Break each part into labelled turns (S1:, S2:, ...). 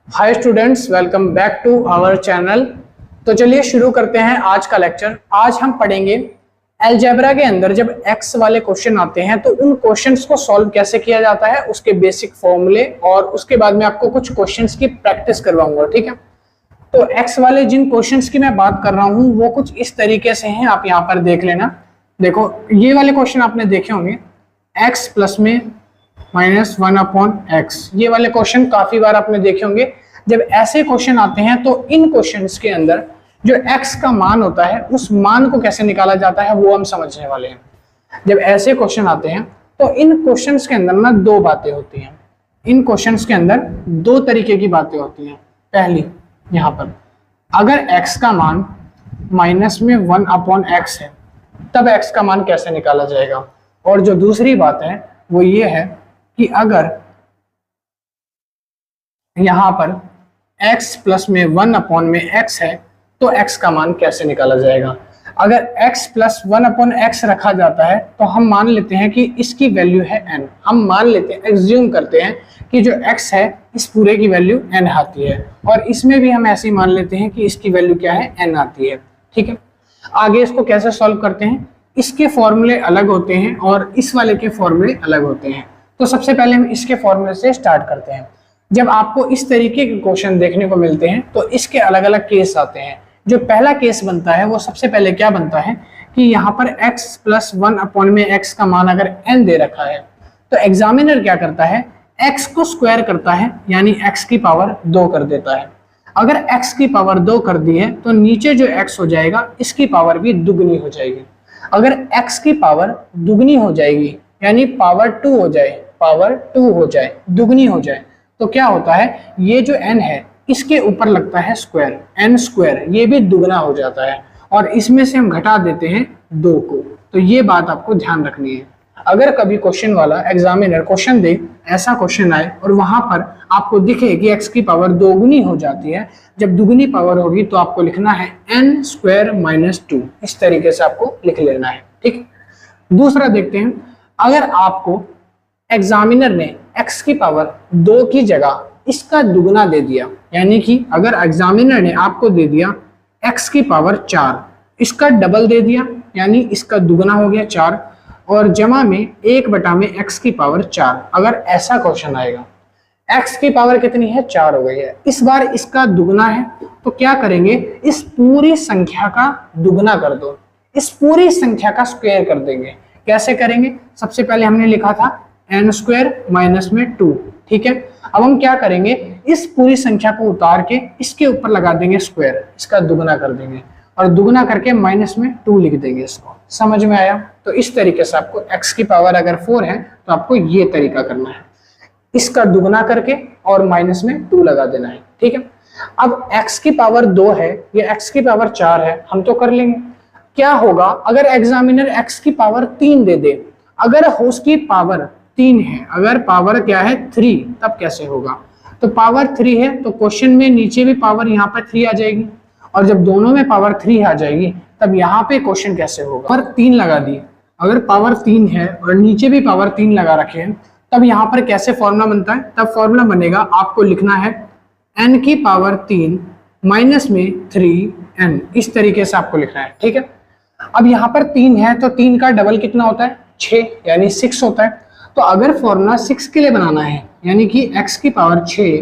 S1: Hi students, welcome back to our channel. तो चलिए शुरू करते हैं आज का लेक्चर। आज हम पढ़ेंगे अलजेब्रा के अंदर जब एक्स वाले क्वेश्चन आते हैं तो उन क्वेश्चंस को सॉल्व कैसे किया जाता है, उसके बेसिक फॉर्मूले, और उसके बाद में आपको कुछ क्वेश्चंस की प्रैक्टिस करवाऊंगा। ठीक है, तो एक्स वाले जिन क्वेश्चंस की मैं बात कर रहा हूँ वो कुछ इस तरीके से हैं, आप यहाँ पर देख लेना। देखो, ये वाले क्वेश्चन आपने देखे होंगे, एक्स प्लस में -1/x। ये वाले क्वेश्चन काफी बार आपने देखे होंगे। जब ऐसे क्वेश्चन आते हैं तो इन क्वेश्चंस के अंदर जो x का मान होता है उस मान को कैसे निकाला जाता है वो हम समझने वाले हैं। जब ऐसे क्वेश्चन आते हैं तो इन क्वेश्चंस के अंदर ना दो बातें होती हैं। इन क्वेश्चंस के अंदर दो तरीके की बातें होती हैं। पहली, यहाँ पर अगर x का मान -1/x है तब x का मान कैसे निकाला जाएगा। और जो दूसरी बात है वो ये है कि अगर यहां पर x प्लस में 1/x है तो x का मान कैसे निकाला जाएगा। अगर x प्लस 1/x रखा जाता है तो हम मान लेते हैं कि इसकी वैल्यू है n। हम मान लेते हैं, एज्यूम करते हैं कि जो x है इस पूरे की वैल्यू n आती है, और इसमें भी हम ऐसे ही मान लेते हैं कि इसकी वैल्यू क्या है, n आती है। ठीक है, आगे इसको कैसे सॉल्व करते हैं, इसके फॉर्मूले अलग होते हैं और इस वाले के फॉर्मूले अलग होते हैं। तो सबसे पहले हम इसके फॉर्मूले से स्टार्ट करते हैं। जब आपको इस तरीके के क्वेश्चन देखने को मिलते हैं तो इसके अलग अलग केस आते हैं। जो पहला केस बनता है वो सबसे पहले क्या बनता है कि यहाँ पर x प्लस 1/x का मान अगर n दे रखा है तो एग्जामिनर क्या करता है, x को स्क्वायर करता है, यानी x की पावर 2 कर देता है। अगर x की पावर 2 कर दी है तो नीचे जो x हो जाएगा इसकी पावर भी दुगनी हो जाएगी। अगर x की पावर दुगनी हो जाएगी यानी पावर 2 हो जाए, दुगनी हो जाए, तो क्या होता है, ये जो n है इसके ऊपर लगता है स्क्वायर, n स्क्वायर, ये भी दुगना हो जाता है और इसमें से हम घटा देते हैं 2 को। तो ये बात आपको ध्यान रखनी है। अगर कभी क्वेश्चन वाला एग्जामिनर क्वेश्चन दे, ऐसा क्वेश्चन आए और वहां पर आपको दिखे कि x की पावर दोगुनी हो जाती है, जब दुगनी पावर होगी तो आपको लिखना है n स्क्वायर माइनस 2। इस तरीके से आपको लिख लेना है। ठीक, दूसरा देखते हैं, अगर आपको एग्जामिनर ने x की पावर 2 की जगह इसका दुगना दे दिया, यानी कि अगर एग्जामिनर ने आपको दे दिया x की पावर 4, इसका डबल दे दिया यानी इसका दुगना हो गया 4, और जमा में 1/में x की पावर 4, अगर ऐसा क्वेश्चन आएगा, x की पावर कितनी है, 4 हो गई है, इस बार इसका दुगना है, तो क्या करेंगे, इस पूरी संख्या का दुगना कर दो, इस पूरी संख्या का स्क्वायर कर देंगे। कैसे करेंगे, सबसे पहले हमने लिखा था n स्क्वायर माइनस में 2। ठीक है, अब हम क्या करेंगे, इस पूरी संख्या को उतार के इसके ऊपर लगा देंगे स्क्वायर, इसका दुगना कर देंगे और दुगना करके माइनस में 2 लिख देंगे। इसको समझ में आया। तो इस तरीके से आपको x की पावर अगर 4 है तो आपको ये तरीका करना है, इसका दुगना करके और माइनस में 2 लगा देना है। ठीक है, अब x की पावर 2 है, ये x की पावर 4 है, हम तो कर लेंगे। क्या होगा अगर एग्जामिनर x की पावर 3 दे दे, अगर उसकी पावर 3 है, अगर पावर क्या है 3, तब कैसे होगा। तो पावर 3 है तो क्वेश्चन में नीचे भी पावर यहाँ पर 3 आ जाएगी, और जब दोनों में पावर 3 आ जाएगी तब यहाँ पे क्वेश्चन कैसे होगा, पर 3 लगा दी, अगर पावर 3 है और नीचे भी पावर 3 लगा रखे हैं तब यहाँ पर कैसे फॉर्मूला बनता है, तब फॉर्मूला बनेगा, आपको लिखना है n की पावर 3 माइनस में 3n, इस तरीके से आपको लिखना है। ठीक है, अब यहाँ पर 3 है तो 3 का डबल कितना होता है, 6, यानी 6 होता है। तो अगर फॉर्मूला 6 के लिए बनाना है, यानी कि x की पावर 6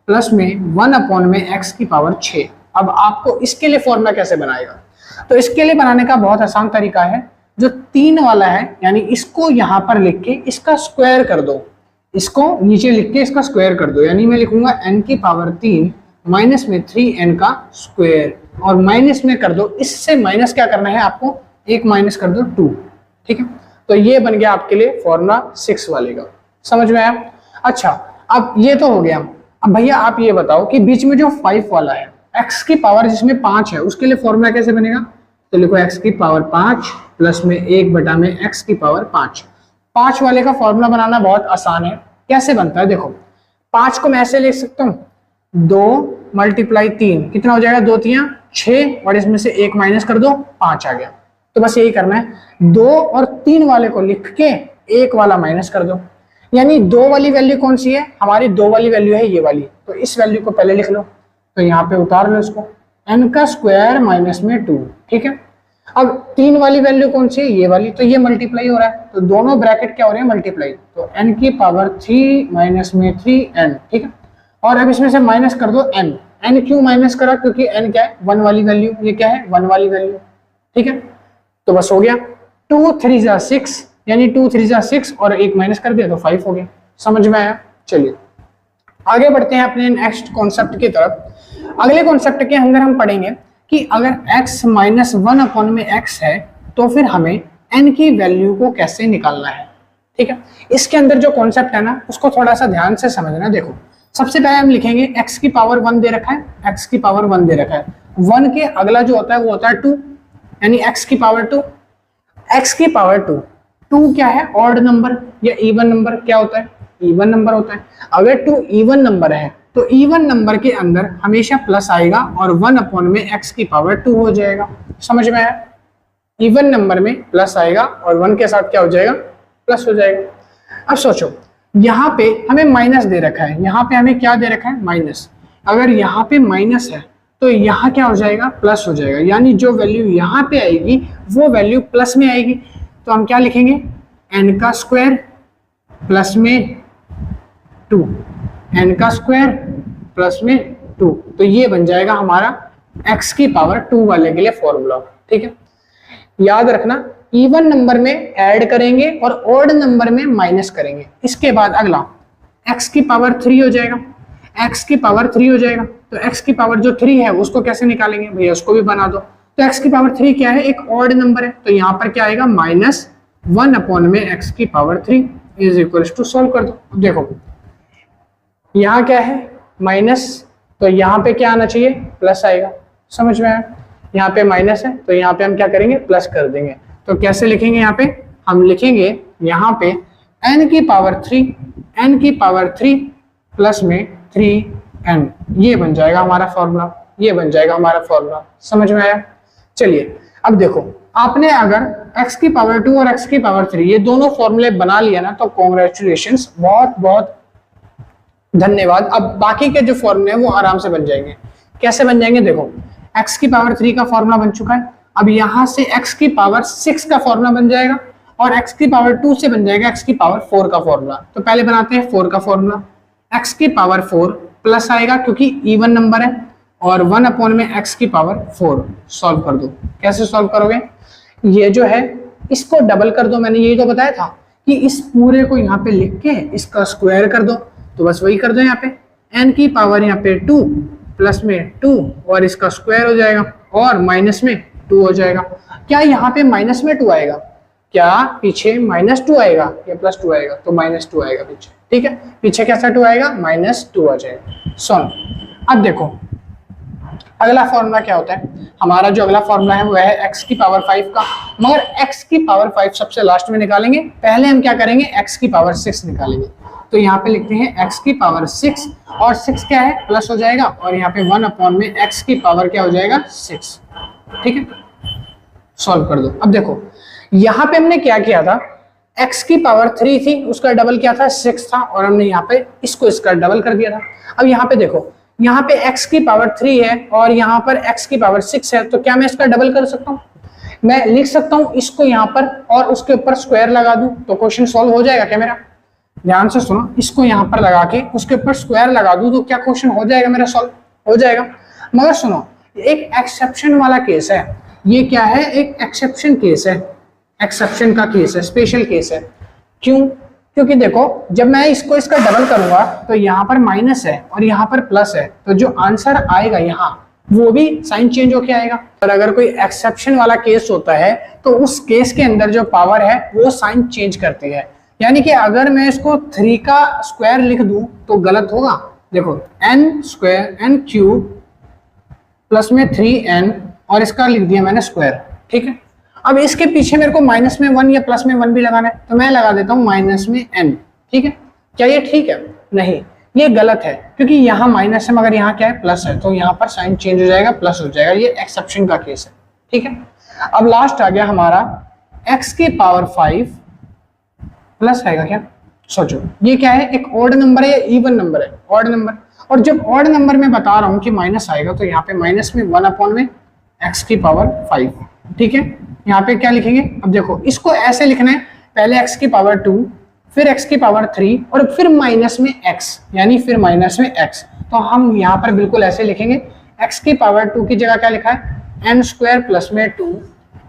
S1: प्लस में 1/में x की पावर 6, अब आपको इसके लिए फॉर्मूला कैसे बनाएगा, तो इसके लिए बनाने का बहुत आसान तरीका है। जो 3 वाला है यानी इसको यहाँ पर लिख के इसका स्क्वायर कर दो, इसको नीचे लिख के इसका स्क्वायर कर दो, यानी मैं लिखूंगा n की पावर 3 माइनस में 3n का स्क्वायर, और माइनस में कर दो, इससे माइनस क्या करना है आपको, 1 माइनस कर दो 2। ठीक है, तो ये बन गया आपके लिए फॉर्मूला 6 वाले का। समझ में आया। अच्छा, अब ये तो हो गया। अब भैया आप ये बताओ कि बीच में जो 5 वाला है, x की पावर जिसमें 5 है, उसके लिए फॉर्मूला कैसे बनेगा, तो लिखो x की पावर 5 प्लस में 1/में x की पावर 5। 5 वाले का फॉर्मूला बनाना बहुत आसान है। कैसे बनता है, देखो 5 को मैं ऐसे लिख सकता हूँ, 2 मल्टीप्लाई 3 कितना हो जाएगा, 2 3 6, और इसमें से 1 माइनस कर दो, 5 आ गया। तो बस यही करना है, 2 और 3 वाले को लिख के 1 वाला माइनस कर दो। यानी 2 वाली वैल्यू कौन सी है, हमारी 2 वाली वैल्यू है ये वाली, तो इस वैल्यू को पहले लिख लो, तो यहाँ पे उतार लो इसको, n का स्क्वायर माइनस में 2, ठीक है। अब 3 वाली वैल्यू कौन सी है, ये वाली, तो ये मल्टीप्लाई हो रहा है, तो दोनों ब्रैकेट क्या हो रहे हैं, मल्टीप्लाई, तो n की पावर 3 माइनस में 3n, ठीक है। और अब इसमें से माइनस कर दो n क्यों माइनस करा, क्योंकि n क्या है, 1 वाली वैल्यू, ये क्या है 1 वाली वैल्यू, ठीक है। तो बस हो गया, 2 3 जा 6, यानी 2 3 जा 6 और एक माइनस कर दिया तो 5 हो गया। समझ में आया? चलिए आगे बढ़ते हैं अपने नेक्स्ट कॉन्सेप्ट की तरफ। अगले कॉन्सेप्ट के अंदर हम पढ़ेंगे कि अगर x माइनस 1 अपॉन में x है तो फिर हमें n की वैल्यू को कैसे निकालना है, ठीक है। इसके अंदर जो कॉन्सेप्ट है ना उसको थोड़ा सा ध्यान से समझना। देखो सबसे पहले हम लिखेंगे x की पावर 1 दे रखा है, x की पावर 1 दे रखा है, 1 के अगला जो होता है वो होता है 2, यानी x की पावर 2, x की पावर 2, 2 क्या है, ऑड नंबर या इवन नंबर, क्या होता है, इवन नंबर होता है। अगर 2 इवन नंबर है तो इवन नंबर के अंदर हमेशा प्लस आएगा और 1 अपॉन में x की पावर 2 हो जाएगा। समझ में आया? इवन नंबर में प्लस आएगा और 1 के साथ क्या हो जाएगा, प्लस हो जाएगा। अब सोचो यहाँ पे हमें माइनस दे रखा है, यहाँ पे हमें क्या दे रखा है, माइनस। अगर यहाँ पे माइनस है तो यहाँ क्या हो जाएगा, प्लस हो जाएगा, यानी जो वैल्यू यहाँ पे आएगी वो वैल्यू प्लस में आएगी। तो हम क्या लिखेंगे, n का स्क्वायर प्लस में 2, n का स्क्वायर प्लस में 2, तो ये बन जाएगा हमारा x की पावर 2 वाले के लिए फॉर्मूला, ठीक है। याद रखना इवन नंबर में ऐड करेंगे और ऑड नंबर में माइनस करेंगे। इसके बाद अगला x की पावर 3 हो जाएगा, x की पावर 3 हो जाएगा, तो x की पावर जो 3 है उसको कैसे निकालेंगे भैया, उसको भी बना दो। तो x की पावर 3 क्या है, एक ऑड नंबर है, तो यहाँ पर क्या आएगा, माइनस 1 अपॉन में x की power 3 is equal to, solve कर दो। देखो यहाँ क्या है, माइनस, तो यहाँ पे क्या आना चाहिए, प्लस आएगा। समझ में आया? यहाँ पे माइनस है तो यहाँ पे हम क्या करेंगे, प्लस कर देंगे। तो कैसे लिखेंगे, यहाँ पे हम लिखेंगे यहाँ पे n की पावर 3, n की पावर 3 प्लस में 3n, ये बन जाएगा हमारा फॉर्मूला, ये बन जाएगा हमारा फॉर्मूला। समझ में आया? चलिए अब देखो आपने अगर x की पावर 2 और x की पावर 3 ये दोनों फॉर्मूले बना लिया ना, तो कॉन्ग्रेचुलेशंस, बहुत बहुत धन्यवाद। अब बाकी के जो फॉर्मूले हैं वो आराम से बन जाएंगे। कैसे बन जाएंगे, देखो x की पावर 3 का फॉर्मूला बन चुका है, अब यहाँ से x की पावर 6 का फॉर्मूला बन जाएगा और x की पावर 2 से बन जाएगा x की पावर 4 का फॉर्मूला। तो पहले बनाते हैं 4 का फॉर्मूला, x की पावर 4 प्लस आएगा क्योंकि इवन नंबर है और 1 अपॉन में x की पावर 4, सॉल्व कर दो। कैसे सॉल्व करोगे, ये जो है इसको डबल कर दो, मैंने यही तो बताया था कि इस पूरे को यहाँ पे लिख के इसका स्क्वायर कर दो, तो बस वही कर दो। यहाँ पे n की पावर यहाँ पे 2 प्लस में 2 और इसका स्क्वायर हो जाएगा और माइनस में 2 हो जाएगा। क्या यहाँ पे माइनस में 2 आएगा, क्या पीछे माइनस 2 आएगा या प्लस 2 आएगा, तो माइनस 2 आएगा पीछे, ठीक है। पीछे कैसा 2 आएगा, माइनस 2 आ जाएगा। सॉल्व। अब देखो अगला फॉर्मूला क्या होता है, हमारा जो अगला फॉर्मूला है वो है x की पावर 5 का, मगर x की पावर 5 सबसे लास्ट में निकालेंगे, पहले हम क्या करेंगे, x की पावर 6 निकालेंगे। तो यहाँ पे लिखते हैं x की पावर 6 और 6 क्या है, प्लस हो जाएगा और यहाँ पे 1 अपॉन में x की पावर क्या हो जाएगा, 6, ठीक है। सॉल्व कर दो। अब देखो यहाँ पे हमने क्या किया था, x की पावर 3 थी, उसका डबल क्या था, 6 था, और हमने यहाँ पे इसको इसका डबल कर दिया था। अब यहाँ पे देखो, यहाँ पे x की पावर 3 है और यहाँ पर x की पावर 6 है, तो क्या मैं इसका डबल कर सकता हूँ, मैं लिख सकता हूँ इसको यहाँ पर और उसके ऊपर स्क्वायर लगा दूं तो क्वेश्चन सॉल्व हो जाएगा क्या मेरा। ध्यान से सुनो, इसको यहाँ पर लगा के उसके ऊपर स्क्वायर लगा दूं तो क्या क्वेश्चन हो जाएगा मेरा, सॉल्व हो जाएगा। मगर सुनो, एक एक्सेप्शन वाला केस है, ये क्या है, एक एक्सेप्शन केस है, एक्सेप्शन का केस है, स्पेशल केस है। क्यों, क्योंकि देखो जब मैं इसको इसका डबल करूंगा तो यहाँ पर माइनस है और यहाँ पर प्लस है, तो जो आंसर आएगा यहाँ वो भी साइन चेंज होके आएगा। और अगर कोई एक्सेप्शन वाला केस होता है तो उस केस के अंदर जो पावर है वो साइन चेंज करती है। यानी कि अगर मैं इसको 3 का स्क्वायर लिख दूं तो गलत होगा। देखो n square n cube plus में 3n और इसका लिख दिया मैंने स्क्वायर, ठीक है। अब इसके पीछे मेरे को माइनस में 1 या प्लस में 1 भी लगाना है, तो मैं लगा देता हूँ माइनस में n, ठीक है। क्या ये ठीक है, नहीं, ये गलत है, क्योंकि यहाँ माइनस है मगर यहाँ क्या है, प्लस है, तो यहाँ पर साइन चेंज हो जाएगा, प्लस हो जाएगा। ये एक्सेप्शन का केस है, ठीक है। अब लास्ट आ गया हमारा x की पावर 5 प्लस आएगा क्या, सोचो ये क्या है, एक ऑड नंबर है या इवन नंबर है? Odd number. और जब ऑड नंबर में बता रहा हूं कि माइनस आएगा तो यहाँ पे माइनस में 1 अपॉन में x की पावर 5, ठीक है। यहाँ पे क्या लिखेंगे, अब देखो इसको ऐसे लिखना है, पहले x की पावर 2, फिर x की पावर 3 और फिर माइनस में x, यानी फिर माइनस में x। तो हम यहाँ पर बिल्कुल ऐसे लिखेंगे, x की पावर 2 की जगह क्या लिखा है n स्क्वायर प्लस में 2,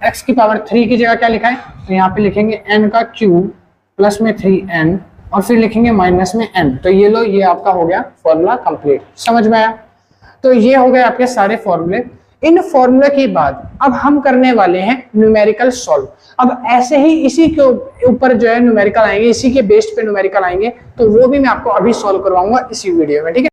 S1: x की पावर 3 की जगह क्या लिखा है, तो यहाँ पे लिखेंगे n का क्यूब प्लस में 3n और फिर लिखेंगे माइनस में n। तो ये लो, ये आपका हो गया फॉर्मूला कंप्लीट। समझ में आया? तो ये हो गए आपके सारे फॉर्मूले। इन फॉर्मूले के बाद अब हम करने वाले हैं न्यूमेरिकल सॉल्व। अब ऐसे ही इसी के ऊपर जो है न्यूमेरिकल आएंगे, इसी के बेस्ड पे न्यूमेरिकल आएंगे, तो वो भी मैं आपको अभी सॉल्व करवाऊंगा इसी वीडियो में, ठीक है।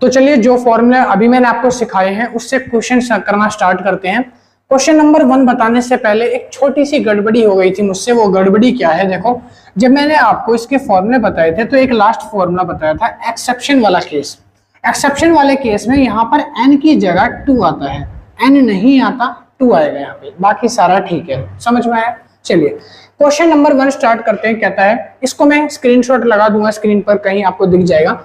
S1: तो चलिए जो फॉर्मूले अभी मैंने आपको सिखाए हैं उससे क्वेश्चन करना स्टार्ट करते हैं। क्वेश्चन नंबर 1 बताने से पहले एक छोटी सी गड़बड़ी हो गई थी मुझसे। वो गड़बड़ी क्या है, देखो जब मैंने आपको इसके फॉर्मूले बताए थे तो एक लास्ट फॉर्मूला बताया था एक्सेप्शन वाला केस। एक्सेप्शन वाले केस में यहाँ पर n की जगह 2 आता है, n नहीं आता 2 आएगा यहाँ पे, बाकी सारा ठीक है। समझ में आया? चलिए क्वेश्चन नंबर 1 स्टार्ट करते हैं। कहता है, इसको मैं स्क्रीनशॉट लगा दूंगा स्क्रीन पर, कहीं आपको दिख जाएगा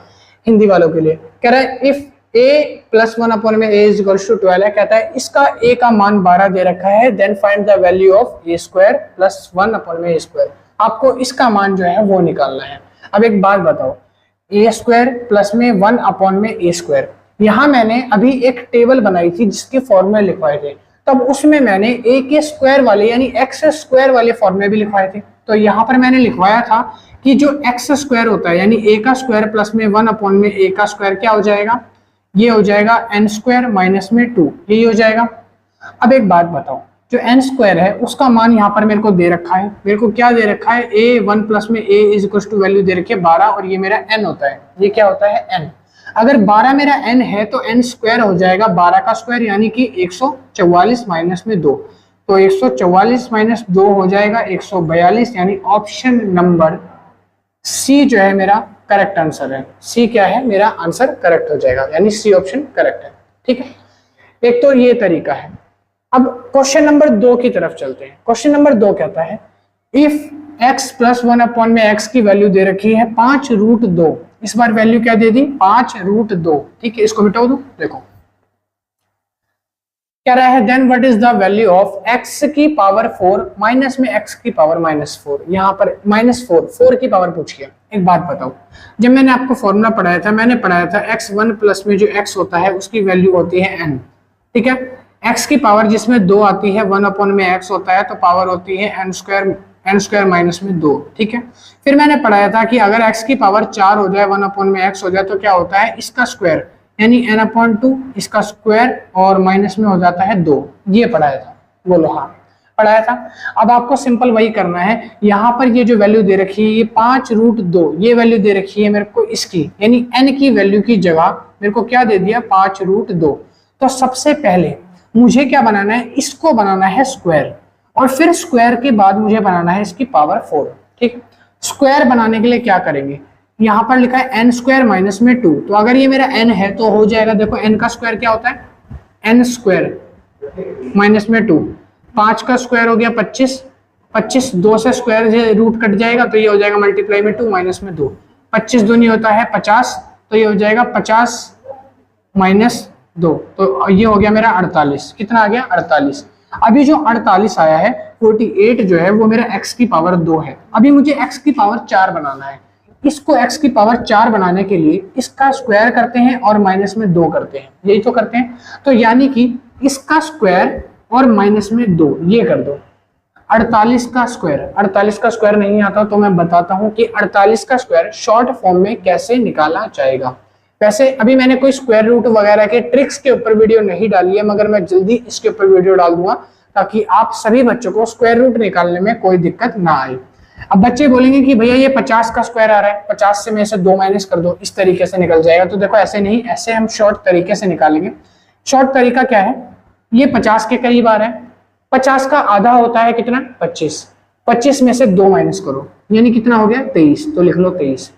S1: हिंदी वालों के लिए। कह रहा है इफ a प्लस 1 अपॉन में a इज इक्वल्स टू 12 है। कहता है इसका a का मान 12 दे रखा है, then find the value of a square plus 1 upon में a स्क्वायर। आपको इसका मान जो है वो निकालना है। अब एक बात बताओ, a स्क्वायर प्लस में 1 अपॉन में a स्क्वायर, यहाँ मैंने अभी एक टेबल बनाई थी जिसके फॉर्मूले लिखवाए थे, तब उसमें मैंने a के स्क्वायर वाले यानी x स्क्वायर वाले फॉर्मूले भी लिखवाए थे। तो यहाँ पर मैंने लिखवाया था कि जो x स्क्वायर होता है यानी a का स्क्वायर प्लस में 1 अपॉन में a का स्क्वायर क्या हो जाएगा, ये हो जाएगा n स्क्वायर माइनस में 2, यही हो जाएगा। अब एक बात बताओ, जो n स्क्वायर है उसका मान यहाँ पर मेरे को दे रखा है, मेरे को क्या दे रखा है, a 1 प्लस में a is equal to value दे रखी है 12 और ये मेरा n होता है, ये क्या होता है n। अगर 12 मेरा n है तो n स्क्वायर हो जाएगा 12 का स्क्वायर यानी कि 144 माइनस में 2, तो 144 माइनस 2 हो जाएगा 142, यानी ऑप्शन नंबर सी जो है मेरा करेक्ट आंसर है। सी क्या है, मेरा आंसर करेक्ट हो जाएगा, यानी सी ऑप्शन करेक्ट है, ठीक है। एक तो ये तरीका है। अब क्वेश्चन नंबर 2 की तरफ चलते हैं। क्वेश्चन नंबर 2 कहता है इफ x प्लस 1 अपॉन में x की वैल्यू दे रखी है 5 रूट 2, इस बार वैल्यू क्या दे दी 5 रूट 2, ठीक है। इसको मिटाओ दो, देखो क्या रहा है, then what is the value of x की पावर 4 माइनस में x की पावर -4। यहाँ पर -4 की पावर पूछ लिया। एक बात बताओ, जब मैंने आपको फॉर्मूला पढ़ाया था, मैंने पढ़ाया था x1 प्लस में जो x होता है उसकी वैल्यू होती है n, ठीक है। x की पावर जिसमें 2 आती है 1 अपॉन में x होता है तो पावर होती है n स्क्वायर माइनस में 2, ठीक है। फिर मैंने पढ़ाया था कि अगर x की पावर 4 हो जाए 1 अपॉन में x हो जाए तो क्या होता है, इसका स्क्वायर यानी n अपॉन 2, इसका स्क्वायर और माइनस में हो जाता है 2। ये पढ़ाया था, बोलो हाँ पढ़ाया था। अब आपको सिंपल वही करना है। यहाँ पर ये जो वैल्यू दे रखी है ये 5 रूट 2, ये वैल्यू दे रखी है मेरे को इसकी, यानी n की वैल्यू की जगह मेरे को क्या दे दिया 5 रूट 2। तो सबसे पहले मुझे क्या बनाना है, इसको बनाना है स्क्वायर, और फिर स्क्वायर के बाद मुझे बनाना है इसकी पावर 4, ठीक। स्क्वायर बनाने के लिए क्या करेंगे, यहाँ पर लिखा है n स्क्वायर माइनस में 2, तो अगर ये मेरा n है तो हो जाएगा, देखो n का स्क्वायर क्या होता है n स्क्वायर माइनस में 2, 5 का स्क्वायर हो गया 25, 25 2 से स्क्वायर रूट कट जाएगा तो ये हो जाएगा मल्टीप्लाई में 2 माइनस में 2, 25 दूनी होता है 50, तो ये हो जाएगा 50 माइनस 2, तो ये हो गया मेरा 48। कितना आ गया 48। अभी जो 48 आया है 48 जो है वो मेरा x की पावर 2 है। अभी मुझे x की पावर 4 बनाना है। इसको x की पावर 4 बनाने के लिए इसका स्क्वायर करते हैं और माइनस में 2 करते हैं, यही तो करते हैं। तो यानी कि इसका स्क्वायर और माइनस में 2 ये कर दो। 48 का स्क्वायर नहीं आता तो मैं बताता हूं कि 48 का स्क्वायर शॉर्ट फॉर्म में कैसे निकाला जाएगा। वैसे अभी मैंने कोई स्क्वायर रूट वगैरह के ट्रिक्स के ऊपर वीडियो नहीं डाली है, मगर मैं जल्दी इसके ऊपर वीडियो डाल दूंगा ताकि आप सभी बच्चों को स्क्वायर रूट निकालने में कोई दिक्कत ना आए। अब बच्चे बोलेंगे कि भैया ये 50 का स्क्वायर आ रहा है, 50 से में से 2 माइनस कर दो, इस तरीके से निकल जाएगा। तो देखो ऐसे नहीं, ऐसे हम शॉर्ट तरीके से निकालेंगे। शॉर्ट तरीका क्या है, ये 50 के करीब आ रहा है, 50 का आधा होता है कितना 25, 25 में से 2 माइनस करो यानी कितना हो गया 23, तो लिख लो 23।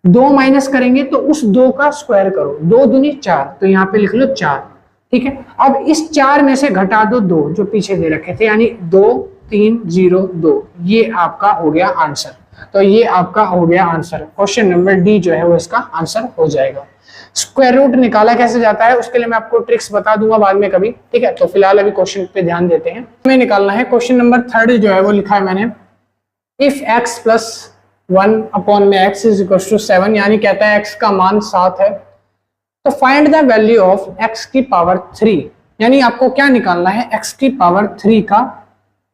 S1: 2 माइनस करेंगे तो उस 2 का स्क्वायर करो, 2 दूनी 4, तो यहाँ पे लिख लो 4, ठीक है। अब इस 4 में से घटा दो 2 जो पीछे दे रखे थे, यानी 2 3 0 2, ये आपका हो गया आंसर। तो ये आपका हो गया आंसर, क्वेश्चन नंबर डी जो है वो इसका आंसर हो जाएगा। स्क्वायर रूट निकाला कैसे जाता है उसके लिए मैं आपको ट्रिक्स बता दूंगा बाद में कभी, ठीक है। तो फिलहाल अभी क्वेश्चन पे ध्यान देते हैं। हमें निकालना है क्वेश्चन नंबर 3 जो है वो लिखा है मैंने, इफ x प्लस 1 अपॉन में x इज इक्वल टू 7, यानी कहता है x का मान 7 है, तो find the value of x की पावर 3, यानी आपको क्या निकालना है, x की पावर 3 का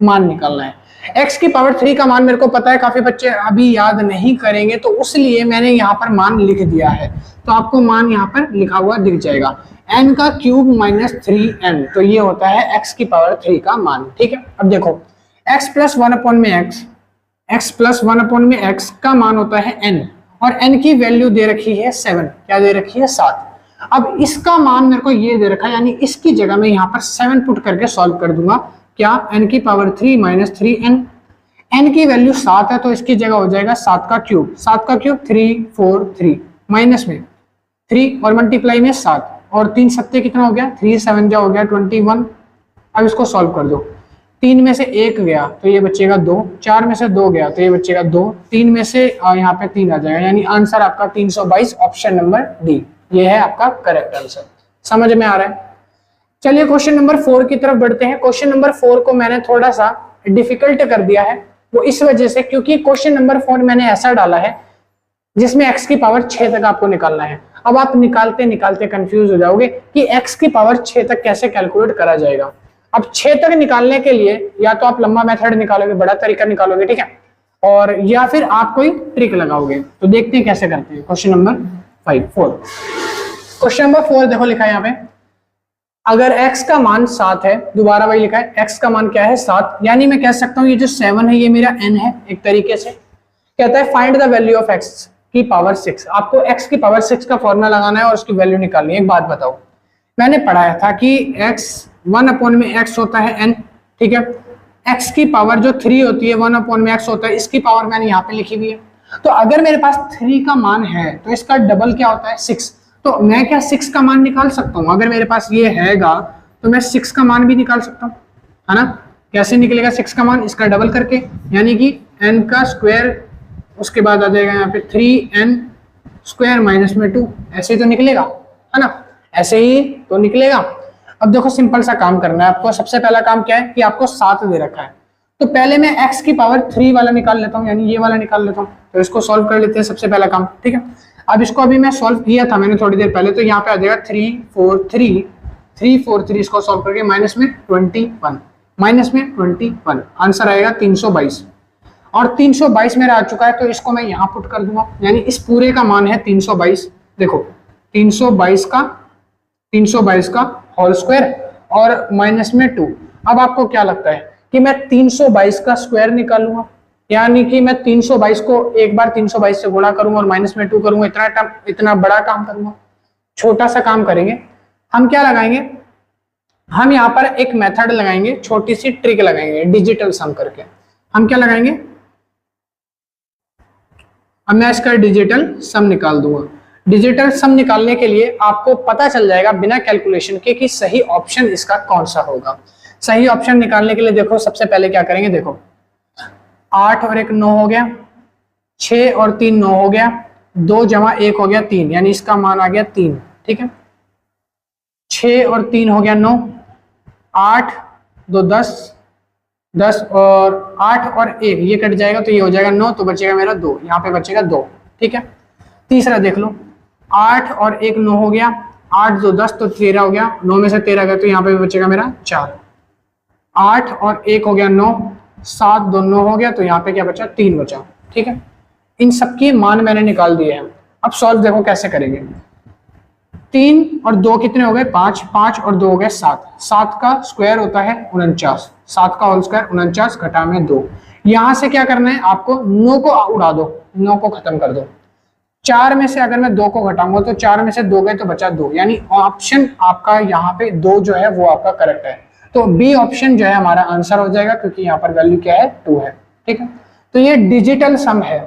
S1: मान निकालना है। x की पावर 3 का मान मेरे को पता है काफी बच्चे अभी याद नहीं करेंगे, तो उसलिए मैंने यहाँ पर मान लिख दिया है। तो आपको मान यहाँ पर लिखा हुआ दिख जाएगा, n का क्यूब माइनस 3n, तो ये होता है x की पावर 3 का मान, ठीक है। अब देखो x प्लस 1 अपॉन में x प्लस 1 अपॉन में x का मान होता है n, और n की वैल्यू दे रखी है 7, क्या दे रखी है 7। अब इसका मान मेरे को ये दे रखा है, यानी इसकी जगह मैं यहाँ पर 7 पुट करके सॉल्व कर दूंगा, क्या n की पावर 3 माइनस 3n, n की वैल्यू 7 है तो इसकी जगह हो जाएगा 7 का क्यूब, 7 का क्यूब 3 4 3, माइनस में 3 और मल्टीप्लाई में 7, और 3 सत्ते कितना हो गया, 3 7 जा हो गया 21। अब इसको सॉल्व कर दो, 3 में से 1 गया तो ये बचेगा 2, 4 में से 2 गया तो ये बचेगा 2, 3 में से यहाँ पे 3 आ जाएगा, यानी आंसर आपका 322, ऑप्शन नंबर डी, ये है आपका करेक्ट आंसर। समझ में आ रहा है? चलिए क्वेश्चन नंबर 4 की तरफ बढ़ते हैं। क्वेश्चन नंबर 4 को मैंने थोड़ा सा डिफिकल्ट कर दिया है, वो इस वजह से क्योंकि क्वेश्चन नंबर 4 मैंने ऐसा डाला है जिसमें x की पावर 6 तक आपको निकालना है। अब आप निकालते निकालते कंफ्यूज हो जाओगे कि x की पावर 6 तक कैसे कैलकुलेट करा जाएगा। अब 6 तक निकालने के लिए या तो आप लंबा मेथड निकालोगे, बड़ा तरीका निकालोगे, ठीक है, और या फिर आप कोई ट्रिक लगाओगे। तो देखते हैं कैसे करते हैं। क्वेश्चन नंबर 4, क्वेश्चन नंबर 4 देखो लिखा है यहाँ पे, अगर x का मान 7 है, दोबारा वही लिखा है, x का मान क्या है 7, यानी मैं कह सकता हूँ ये जो 7 है ये मेरा n है एक तरीके से। कहता है find the value of x की पावर 6, आपको x की पावर 6 का फॉर्मूला लगाना है और उसकी वैल्यू निकालनी है। एक बात बताओ, मैंने पढ़ाया था कि x 1 अपॉन में x होता है n, ठीक है, x की पावर जो 3 होती है 1 अपॉन में x होता है, इसकी पावर मैंने यहाँ पे लिखी हुई है। तो अगर मेरे पास 3 का मान है तो इसका डबल क्या होता है 6, तो मैं क्या 6 का मान निकाल सकता हूँ। अगर मेरे पास ये हैगा तो मैं 6 का मान भी निकाल सकता हूँ, है ना। कैसे निकलेगा 6 का मान, इसका डबल करके, यानी कि n का स्क्वायर, उसके बाद आ जाएगा यहाँ पे 3n स्क्वायर माइनस में 2, ऐसे ही तो निकलेगा, है ना, ऐसे ही तो निकलेगा। अब देखो सिंपल सा काम करना है आपको। सबसे पहला काम क्या है कि आपको 7 दे रखा है, तो पहले मैं x की पावर 3 वाला निकाल लेता हूँ, यानी ये वाला निकाल लेता हूँ। तो इसको सॉल्व कर लेते हैं, सबसे पहला काम, ठीक है। अब इसको अभी मैं सॉल्व किया था मैंने थोड़ी देर पहले, तो यहाँ पे आ जाएगा 3 4 3 3 4 3, इसको सॉल्व करके माइनस में 21, माइनस में 21, आंसर आएगा 322, और 322 मेरा आ चुका है, तो इसको मैं यहाँ पुट कर दूंगा, यानी इस पूरे का मान है 322। देखो 322 का होल स्क्वायर और माइनस में 2। अब आपको क्या लगता है कि मैं 322 का स्क्वायर निकालूंगा, यानी कि मैं 322 को एक बार 322 से गुणा करूंगा और माइनस में 2 करूंगा, इतना बड़ा काम करूंगा। छोटा सा काम करेंगे हम, क्या लगाएंगे हम यहाँ पर एक मेथड लगाएंगे, छोटी सी ट्रिक लगाएंगे डिजिटल सम करके। हम क्या लगाएंगे, अब मैं इसका डिजिटल सम निकाल दूंगा। डिजिटल सम निकालने के लिए आपको पता चल जाएगा बिना कैलकुलेशन के कि सही ऑप्शन इसका कौन सा होगा। सही ऑप्शन निकालने के लिए देखो सबसे पहले क्या करेंगे, देखो 8 और 1 9 हो गया, 6 और 3 9 हो गया, 2 जमा 1 हो गया 3, यानी इसका मान आ गया 3, ठीक है। 6 और 3 हो गया 9, 8 2 10, 10 और 8 और 1 ये कट जाएगा तो ये हो जाएगा 9, तो बचेगा मेरा 2, यहाँ पे बचेगा 2, ठीक है। तीसरा देख लो, 8 और 1 9 हो गया, 8 2 10 तो 13 हो गया, 9 में से 13 गया तो यहाँ पे बचेगा मेरा 4, 8 और 1 हो गया 9, 7 2 9 हो गया, तो यहाँ पे क्या बचा 3 बचा, ठीक है। इन सबके मान मैंने निकाल दिए हैं। अब सॉल्व देखो कैसे करेंगे। 3 और 2 कितने हो गए 5, 5 और 2 हो गए 7, 7 का स्क्वायर होता है 49, 7 का होल स्क्वायर 49 घटा में 2। यहां से क्या करना है आपको, 9 को उड़ा दो, 9 को खत्म कर दो। 4 में से अगर मैं 2 को घटाऊंगा तो 4 में से 2 गए तो बचा 2, यानी ऑप्शन आपका यहाँ पे 2 जो है वो आपका करेक्ट है। तो बी ऑप्शन जो है हमारा आंसर हो जाएगा, क्योंकि यहाँ पर वैल्यू क्या है 2 है, ठीक है। तो ये डिजिटल सम है।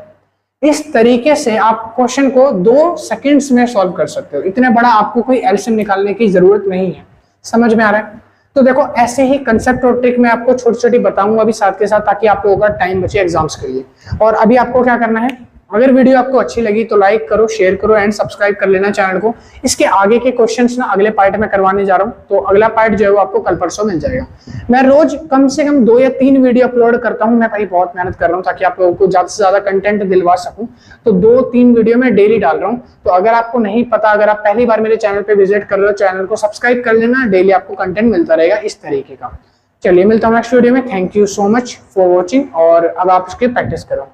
S1: इस तरीके से आप क्वेश्चन को 2 सेकंड्स में सॉल्व कर सकते हो। इतने बड़ा आपको कोई एलसीएम निकालने की जरूरत नहीं है। समझ में आ रहा है? तो देखो ऐसे ही कंसेप्ट और ट्रिक मैं आपको छोटी छोटी बताऊंगा अभी साथ के साथ, ताकि आप लोगों का टाइम बचे एग्जाम्स के लिए। और अभी आपको क्या करना है, अगर वीडियो आपको अच्छी लगी तो लाइक करो, शेयर करो एंड सब्सक्राइब कर लेना चैनल को। इसके आगे के क्वेश्चंस ना अगले पार्ट में करवाने जा रहा हूं, तो अगला पार्ट जो है वो आपको कल परसों मिल जाएगा। मैं रोज कम से कम 2 या 3 वीडियो अपलोड करता हूं, मैं भाई बहुत मेहनत कर रहा हूं ताकि आप लोगों को ज्यादा से ज्यादा कंटेंट दिलवा सकूं। तो 2-3 वीडियो मैं डेली डाल रहा हूं। तो अगर आपको नहीं पता, अगर आप पहली बार मेरे चैनल पे विजिट कर रहे हो, चैनल को सब्सक्राइब कर लेना, डेली आपको कंटेंट मिलता रहेगा इस तरीके का। चलिए मिलता हूं नेक्स्ट वीडियो में। Thank you so much for watching, और अब आप इसकी प्रैक्टिस करो।